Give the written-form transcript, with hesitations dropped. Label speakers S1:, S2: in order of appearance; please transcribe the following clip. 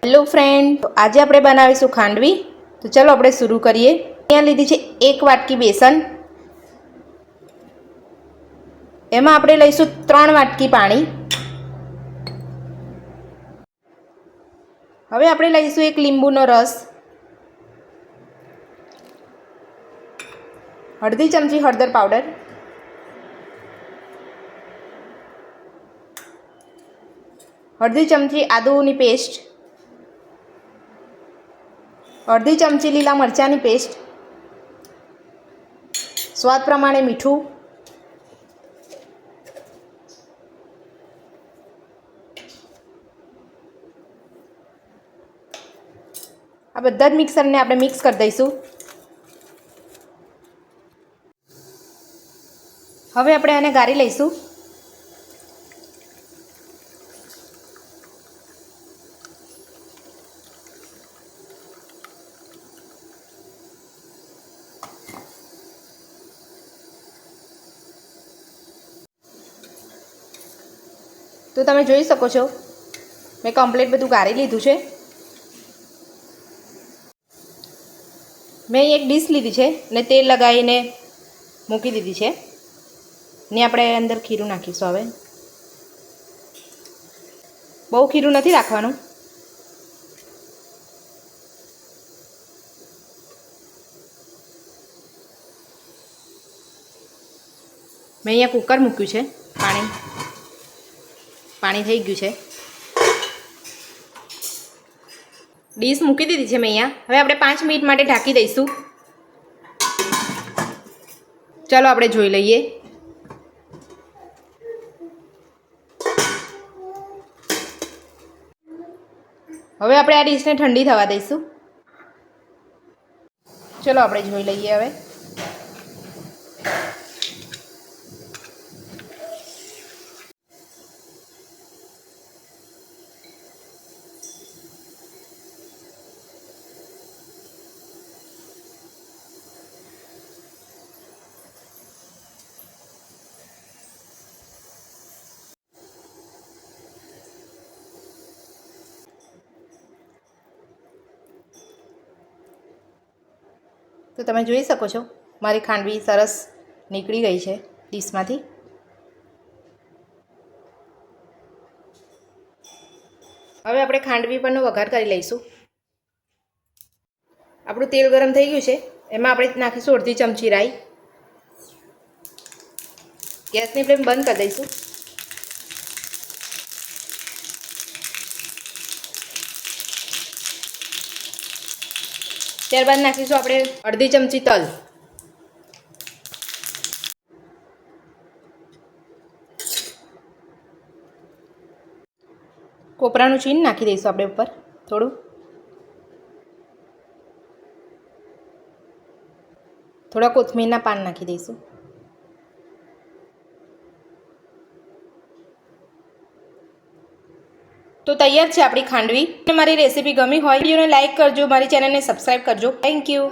S1: Hello friend, तो आज આપણે બનાવીશું ખાંડવી। તો ચલો આપણે શરૂ કરીએ। અહીંયા લીધી છે 1 વાટકી બેસન, એમાં આપણે લઈશું 3 વાટકી પાણી। હવે આપણે લઈશું 1 લીંબુનો રસ, અડધી ચમચી હળદર પાવડર, અડધી ચમચી આદુની પેસ્ટ, અડધી ચમચી લીલા મરચાંની પેસ્ટ, સ્વાદ પ્રમાણે મીઠું, આ બધા જ મિક્સરને આપણે મિક્સ કરી દઈશું। હવે આપણે આને ગાળી લઈશું। તો તમે જોઈ શકો છો મેં કમ્પ્લીટ બધું ગાળી લીધું છે। મેં એક ડીશ લીધી છે ને તેલ લગાવીને મૂકી દીધી છે ને આપણે અંદર ખીરું નાખીશું। હવે બહુ ખીરું નથી રાખવાનું। મેં અહીંયા કુકર મૂક્યું છે, પાણી થઈ ગયું છે, ડીશ મૂકી દીધી છે મેં અહીંયા। હવે આપણે 5 મિનિટ માટે ઢાંકી દઈશું। ચાલો આપણે જોઈ લઈએ। હવે આપણે આ ડીશને ઠંડી થવા દઈશું। ચલો આપણે જોઈ લઈએ। હવે તો તમે જોઈ શકો છો મારી ખાંડવી સરસ નીકળી ગઈ છે ડીશમાંથી। હવે આપણે ખાંડવી પરનો વઘાર કરી લઈશું। આપણું તેલ ગરમ થઈ ગયું છે, એમાં આપણે નાખીશું અડધી ચમચી રાઈ। ગેસની ફ્લેમ બંધ કરી દઈશું। ત્યારબાદ નાખીશું આપણે અડધી ચમચી તલ, કોપરાનું છીણ નાખી દઈશું આપણે ઉપર થોડા કોથમીરના પાન નાખી દઈશું। તો તૈયાર છે આપણી ખાંડવી। મારી રેસીપી ગમી હોય વિડીયોને લાઇક કરજો, મારી ચેનલને સબસ્ક્રાઈબ કરજો। Thank you.